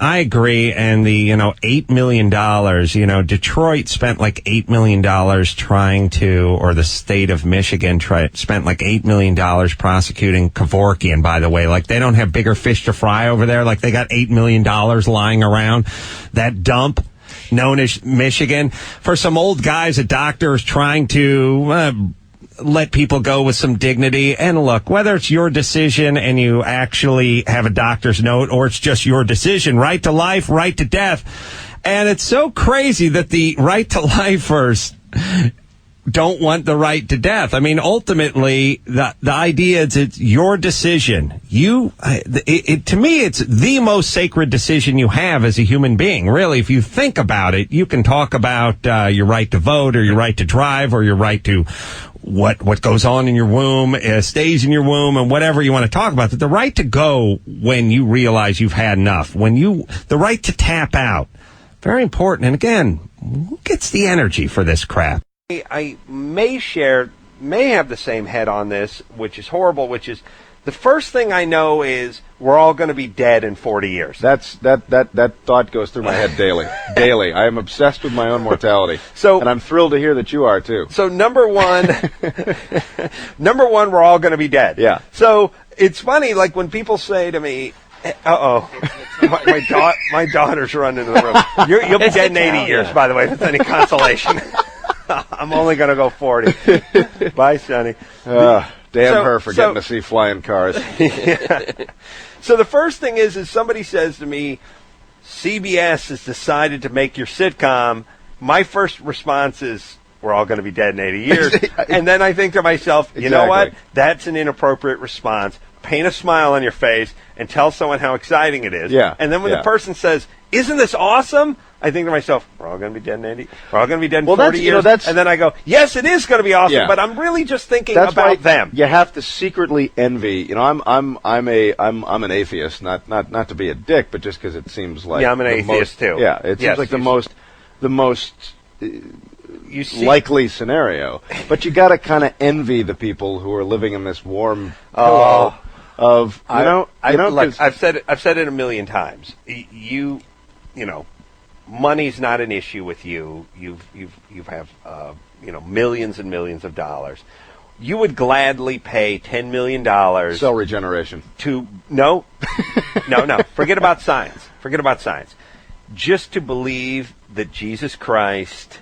I agree. And the, $8 million, Detroit spent like $8 million trying to, or the state of Michigan spent like $8 million prosecuting Kevorkian, by the way. Like, they don't have bigger fish to fry over there. Like, they got $8 million lying around that dump known as Michigan. For some old guys, a doctor is trying to let people go with some dignity. And look, whether it's your decision and you actually have a doctor's note, or it's just your decision, right to life, right to death. And it's so crazy that the right to lifers don't want the right to death. I mean, ultimately, the idea is it's your decision. To me, it's the most sacred decision you have as a human being. Really, if you think about it, you can talk about your right to vote, or your right to drive, or your right to what goes on in your womb, stays in your womb, and whatever you want to talk about. The right to go when you realize you've had enough. The right to tap out. Very important. And again, who gets the energy for this crap? I may have the same head on this, which is horrible, which is the first thing I know is we're all going to be dead in 40 years. That thought goes through my head daily. Daily. I am obsessed with my own mortality. And I'm thrilled to hear that you are too. So number one, we're all going to be dead. Yeah. So it's funny, like when people say to me, my daughter's running into the room. You'll be dead in 80 years, by the way, if it's any consolation. I'm only going to go 40. Bye, Sonny. Damn her for getting to see flying cars. Yeah. So the first thing is somebody says to me, CBS has decided to make your sitcom. My first response is, we're all going to be dead in 80 years. And then I think to myself, you know what? That's an inappropriate response. Paint a smile on your face and tell someone how exciting it is. Yeah. And then when the person says, isn't this awesome? I think to myself, we're all going to be dead in 80. We're all going to be dead in 40 years. And then I go, yes, it is going to be awesome, but I'm really just thinking about them. You have to secretly envy. I'm an atheist, not to be a dick, but just because it seems like I'm an atheist too. Yeah, it seems like the most likely scenario. But you got to kind of envy the people who are living in this warm pillow of I've said it a million times. You know. Money's not an issue with you. You have millions and millions of dollars. You would gladly pay $10 million. Cell regeneration. No. Forget about science. Just to believe that Jesus Christ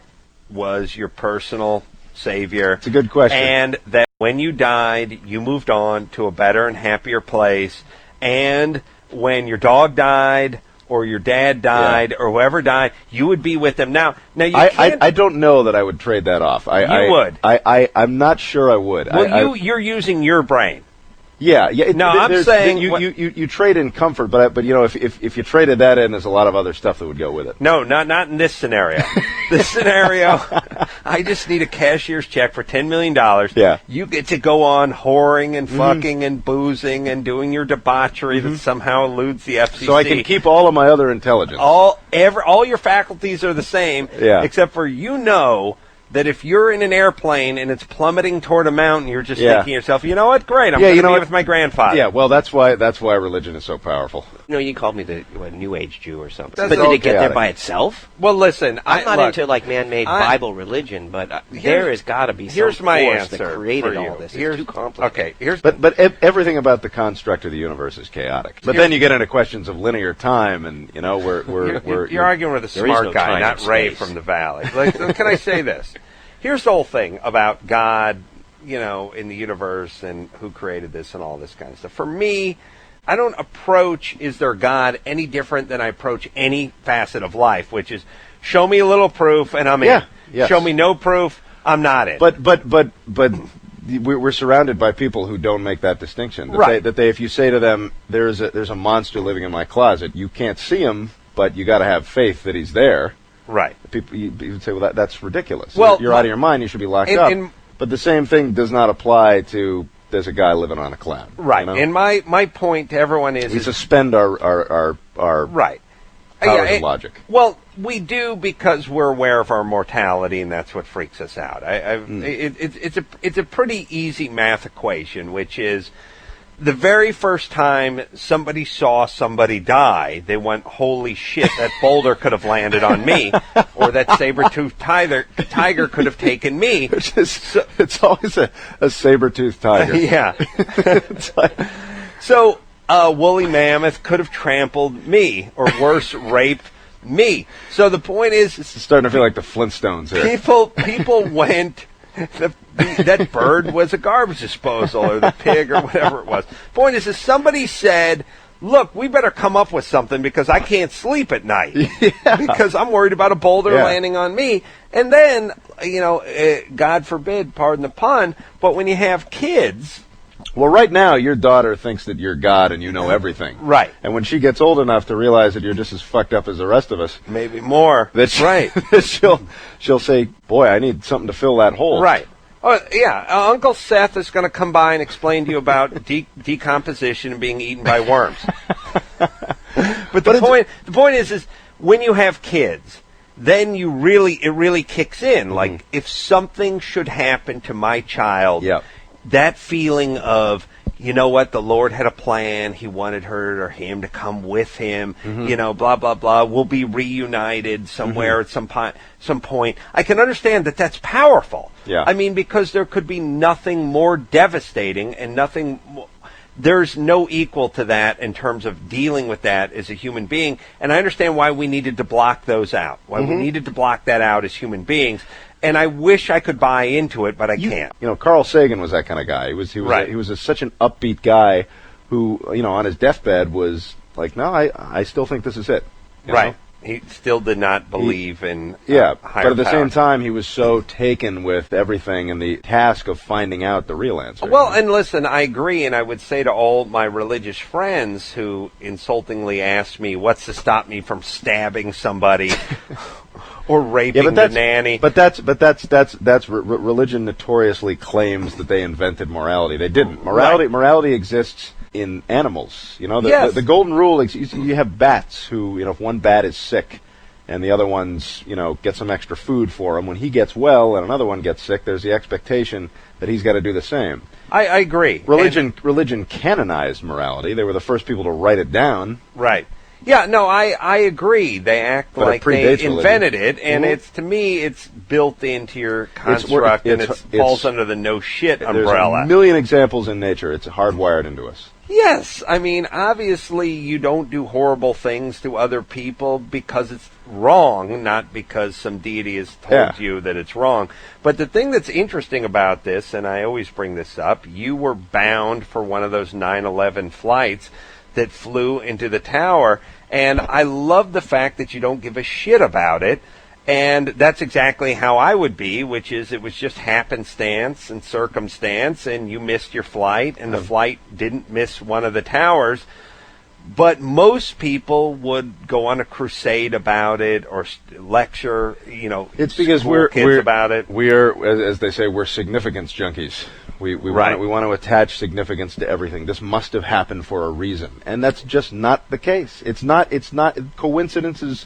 was your personal savior. It's a good question. And that when you died, you moved on to a better and happier place. And when your dog died, or your dad died, or whoever died, you would be with them. Now you can't... I don't know that I would trade that off. You would. I'm not sure I would. Well, you're using your brain. Yeah. No, I'm saying you trade in comfort, but if you traded that in, there's a lot of other stuff that would go with it. No, not in this scenario. This scenario, I just need a cashier's check for $10 million. Yeah. You get to go on whoring and fucking and boozing and doing your debauchery that somehow eludes the FCC. So I can keep all of my other intelligence. All your faculties are the same, except for that if you're in an airplane and it's plummeting toward a mountain, you're just thinking to yourself, you know what, great, I'm going to be with my grandfather. Yeah, well, that's why religion is so powerful. You called me the New Age Jew or something. But did it get there by itself? Well, listen, I'm not into man-made Bible religion, but there has got to be some force that created all this. It's too complicated. Okay, but everything about the construct of the universe is chaotic. But then you get into questions of linear time, and you're arguing with a smart guy, not Ray from the Valley. Can I say this? Here's the whole thing about God, in the universe and who created this and all this kind of stuff. For me, I don't approach, is there God, any different than I approach any facet of life, which is show me a little proof and I'm in. Yes. Show me no proof, I'm not in. But we're surrounded by people who don't make that distinction. That if you say to them, there's a monster living in my closet, you can't see him, but you got to have faith that he's there. Right. People you would say, well, that's ridiculous. Well, you're out of your mind. You should be locked up. But the same thing does not apply to there's a guy living on a cloud. Right. And my point to everyone is... We suspend our right. powers of logic. Well, we do because we're aware of our mortality, and that's what freaks us out. It's a pretty easy math equation, which is the very first time somebody saw somebody die, they went, holy shit, that boulder could have landed on me, or that saber-toothed tiger could have taken me. It's always a saber-toothed tiger. Yeah. So, woolly mammoth could have trampled me, or worse, raped me. So the point is... It's starting to feel like the Flintstones here. People went... that bird was a garbage disposal, or the pig, or whatever it was. Point is somebody said, look, we better come up with something because I can't sleep at night because I'm worried about a boulder landing on me. And then, God forbid, pardon the pun, but when you have kids... Well, right now, your daughter thinks that you're God and you know everything. Right. And when she gets old enough to realize that you're just as fucked up as the rest of us... Maybe more. That's right. she'll say, boy, I need something to fill that hole. Right. Oh, yeah. Uncle Seth is going to come by and explain to you about decomposition and being eaten by worms. But the point is when you have kids, then it really kicks in. Mm-hmm. Like, if something should happen to my child... Yep. That feeling of, you know what, the Lord had a plan. He wanted her or him to come with him, blah, blah, blah. We'll be reunited somewhere at some point. I can understand that that's powerful. Yeah. I mean, because there could be nothing more devastating and there's no equal to that in terms of dealing with that as a human being. And I understand why we needed to block those out, why we needed to block that out as human beings. And I wish I could buy into it, but I can't. Carl Sagan was that kind of guy. He was such an upbeat guy who, on his deathbed was like, no, I still think this is it. Right. Know? He still did not believe in higher but at the same time, he was so taken with everything and the task of finding out the real answer. Well, and listen, I agree, and I would say to all my religious friends who insultingly ask me, what's to stop me from stabbing somebody or raping the nanny? But that's religion notoriously claims that they invented morality. They didn't. Morality exists in animals. The golden rule, you have bats who, if one bat is sick and the other one's, get some extra food for him, when he gets well and another one gets sick, there's the expectation that he's got to do the same. I agree. Religion canonized morality. They were the first people to write it down. Right. Yeah, no, I agree. They act like they invented it, and to me, it's built into your construct, and it falls under the no shit umbrella. There's a million examples in nature. It's hardwired into us. Yes, I mean, obviously you don't do horrible things to other people because it's wrong, not because some deity has told you that it's wrong. But the thing that's interesting about this, and I always bring this up, you were bound for one of those 9/11 flights that flew into the tower, and I love the fact that you don't give a shit about it. And that's exactly how I would be, which is it was just happenstance and circumstance, and you missed your flight, and the flight didn't miss one of the towers. But most people would go on a crusade about it or lecture, it's because kids about it. We are, as they say, we're significance junkies. We want to attach significance to everything. This must have happened for a reason, and that's just not the case. It's not coincidences.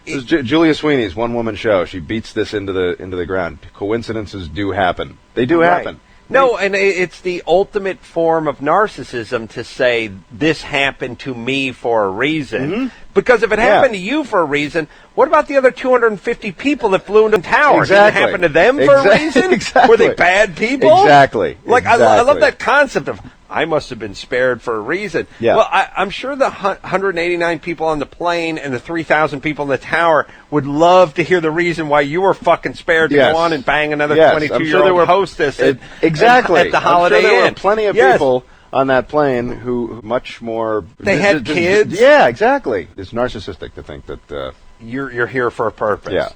This is Julia Sweeney's one-woman show. She beats this into the ground. Coincidences do happen. They do happen. No, and it's the ultimate form of narcissism to say, this happened to me for a reason. Mm-hmm. Because if it happened to you for a reason, what about the other 250 people that flew into the tower? Exactly. Did it happen to them for a reason? Exactly. Were they bad people? Exactly. I love that concept of, I must have been spared for a reason. Yeah. Well, I'm sure the 189 people on the plane and the 3,000 people in the tower would love to hear the reason why you were fucking spared to go on and bang another 22-year-old hostess at the Holiday Inn. There were plenty of people on that plane who much more... They had kids? Yeah, exactly. It's narcissistic to think that... You're here for a purpose. Yeah.